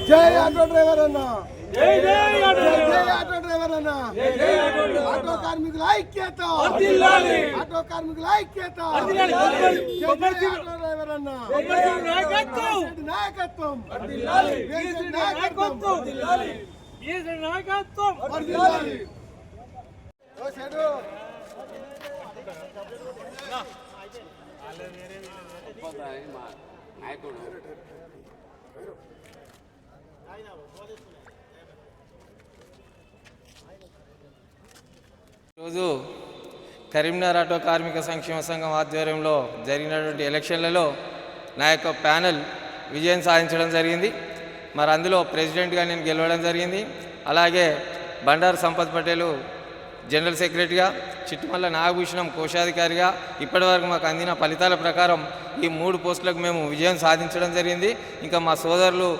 जय auto driver अन्ना जय जय ऑटो ड्राइवर अन्ना ऑटो कार्मिकुల ఐక్యత వర్ధిల్లాలి ఆటో కార్మికుల ఐక్యత వర్ధిల్లాలి ఆటో డ్రైవర్ అన్న నాయకత్వం వర్ధిల్లాలి నాయకత్వం వర్ధిల్లాలి నాయకత్వం వర్ధిల్లాలి ఓ చెడు నాయకుడు ఈరోజు కరీంనగర్ ఆటో కార్మిక సంక్షేమ సంఘం ఆధ్వర్యంలో జరిగినటువంటి ఎలక్షన్లలో నా యొక్క ప్యానెల్ విజయం సాధించడం జరిగింది. మరి అందులో ప్రెసిడెంట్గా నేను గెలవడం జరిగింది. అలాగే బండారు సంపత్ పటేలు జనరల్ సెక్రటరీగా, చిట్టుమల్ల నాగభూషణం కోశాధికారిగా ఇప్పటివరకు మాకు అందిన ఫలితాల ప్రకారం ఈ 3 పోస్టులకు మేము విజయం సాధించడం జరిగింది. ఇంకా మా సోదరులు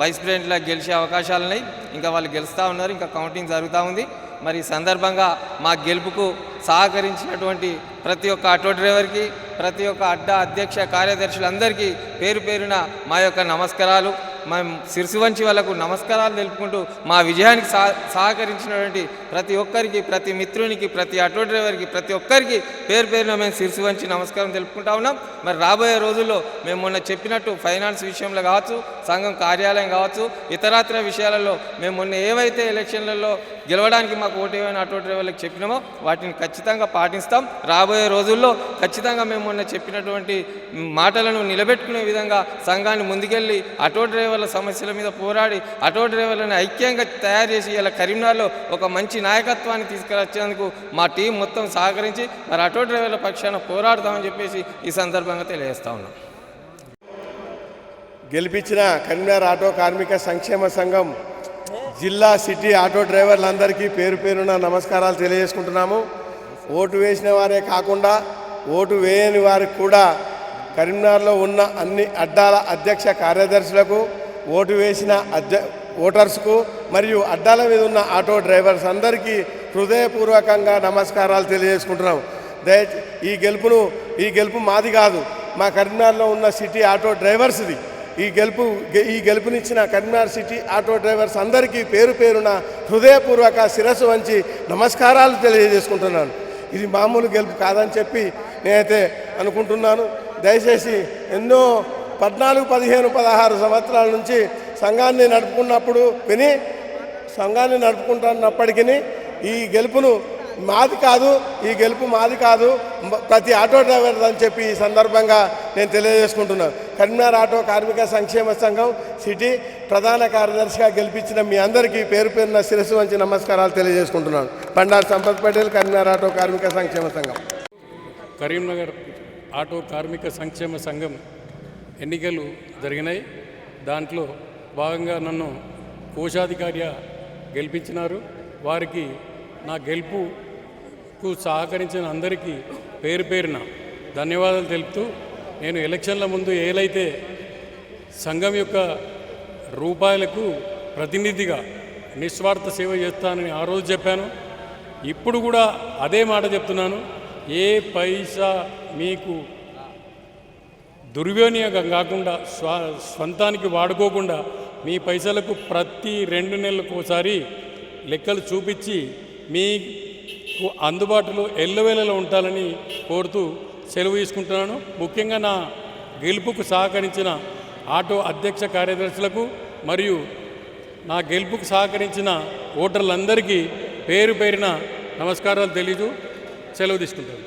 వైస్ ప్రెసిడెంట్లా గెలిచే అవకాశాలు ఉన్నాయి. ఇంకా వాళ్ళు గెలుస్తూ ఉన్నారు. ఇంకా కౌంటింగ్ జరుగుతూ ఉంది. మరి ఈ సందర్భంగా మా గెలుపుకు సహకరించినటువంటి ప్రతి ఒక్క ఆటో డ్రైవర్కి, ప్రతి ఒక్క అడ్డా అధ్యక్ష కార్యదర్శులందరికీ పేరు పేరున మా యొక్క నమస్కారాలు. మేము శిరసు వంచి వాళ్ళకు నమస్కారాలు తెలుపుకుంటూ మా విజయానికి సహకరించినటువంటి ప్రతి ఒక్కరికి, ప్రతి మిత్రునికి, ప్రతి ఆటో డ్రైవర్కి, ప్రతి ఒక్కరికి పేరు పేరున మేము శిరసు వంచి నమస్కారం తెలుపుకుంటా ఉన్నాం. మరి రాబోయే రోజుల్లో మేము మొన్న చెప్పినట్టు ఫైనాన్స్ విషయంలో కావచ్చు, సంఘం కార్యాలయం కావచ్చు, ఇతరత్ర విషయాలలో మేము మొన్న ఏవైతే ఎలక్షన్లలో గెలవడానికి మాకు ఓటేమైనా ఆటో డ్రైవర్లకు చెప్పినామో వాటిని ఖచ్చితంగా పాటిస్తాం. రాబోయే రోజుల్లో ఖచ్చితంగా మేము మొన్న చెప్పినటువంటి మాటలను నిలబెట్టుకునే విధంగా సంఘాన్ని ముందుకెళ్ళి ఆటో డ్రైవర్ల సమస్యల మీద పోరాడి ఆటో డ్రైవర్లను ఐక్యంగా తయారు చేసి ఇలా కరీంనగర్లో ఒక మంచి నాయకత్వాన్ని తీసుకువచ్చేందుకు మా టీం మొత్తం సహకరించి మరి ఆటో డ్రైవర్ల పక్షాన పోరాడతామని చెప్పేసి ఈ సందర్భంగా తెలియజేస్తా ఉన్నాం. గెలిపించిన కరీంనగర్ ఆటో కార్మిక సంక్షేమ సంఘం జిల్లా సిటీ ఆటో డ్రైవర్లందరికీ పేరు పేరున నమస్కారాలు తెలియజేసుకుంటున్నాము. ఓటు వేసిన వారే కాకుండా ఓటు వేయని వారికి కూడా కరీంనగర్లో ఉన్న అన్ని అడ్డాల అధ్యక్ష కార్యదర్శులకు, ఓటు వేసిన ఓటర్స్కు మరియు అడ్డాల మీద ఉన్న ఆటో డ్రైవర్స్ అందరికీ హృదయపూర్వకంగా నమస్కారాలు తెలియజేసుకుంటున్నాం. ఈ గెలుపు మాది కాదు, మా కరీంనగర్లో ఉన్న సిటీ ఆటో డ్రైవర్స్ది. ఈ గెలుపునిచ్చిన కరీంనగర్ సిటీ ఆటో డ్రైవర్స్ అందరికీ పేరు పేరున హృదయపూర్వక శిరస్సు వంచి నమస్కారాలు తెలియజేసుకుంటున్నాను. ఇది మామూలు గెలుపు కాదని చెప్పి నేనైతే అనుకుంటున్నాను. దయచేసి ఎన్నో 14, 15, 16 సంవత్సరాల నుంచి సంఘాన్ని నడుపుకుంటున్నప్పటికీ ఈ గెలుపును మాది కాదు, ఈ గెలుపు మాది కాదు, ప్రతి ఆటో డ్రైవర్ అని చెప్పి ఈ సందర్భంగా నేను తెలియజేసుకుంటున్నాను. కరీంనగర్ ఆటో కార్మిక సంక్షేమ సంఘం సిటీ ప్రధాన కార్యదర్శిగా గెలిపించిన మీ అందరికీ పేరు పేరున శిరస్సు వంచి నమస్కారాలు తెలియజేసుకుంటున్నాను. బండారు సంపత్ పటేల్, కరీంనగర్ ఆటో కార్మిక సంక్షేమ సంఘం. కరీంనగర్ ఆటో కార్మిక సంక్షేమ సంఘం ఎన్నికలు జరిగినాయి. దాంట్లో భాగంగా నన్ను కోశాధికారిగా గెలిపించినారు. వారికి నా గెలుపుకు సహకరించిన అందరికీ పేరు పేరున ధన్యవాదాలు తెలుపుతూ, నేను ఎలక్షన్ల ముందు ఏలైతే సంఘం యొక్క రూపాయలకు ప్రతినిధిగా నిస్వార్థ సేవ చేస్తానని ఆ రోజు చెప్పాను. ఇప్పుడు కూడా అదే మాట చెప్తున్నాను. ఏ పైసా మీకు దుర్వినియోగం కాకుండా స్వంతానికి వాడుకోకుండా మీ పైసలకు ప్రతి 2 నెలలకు ఒకసారి లెక్కలు చూపించి మీకు అందుబాటులో ఎల్లవేళలో ఉంటాలని కోరుతూ సెలవు తీసుకుంటున్నాను. ముఖ్యంగా నా గెలుపుకు సహకరించిన ఆటో అధ్యక్ష కార్యదర్శులకు మరియు నా గెలుపుకు సహకరించిన ఓటర్లందరికీ పేరు పేరున నమస్కారాలు తెలియజూ సెలవు తీసుకుంటాను.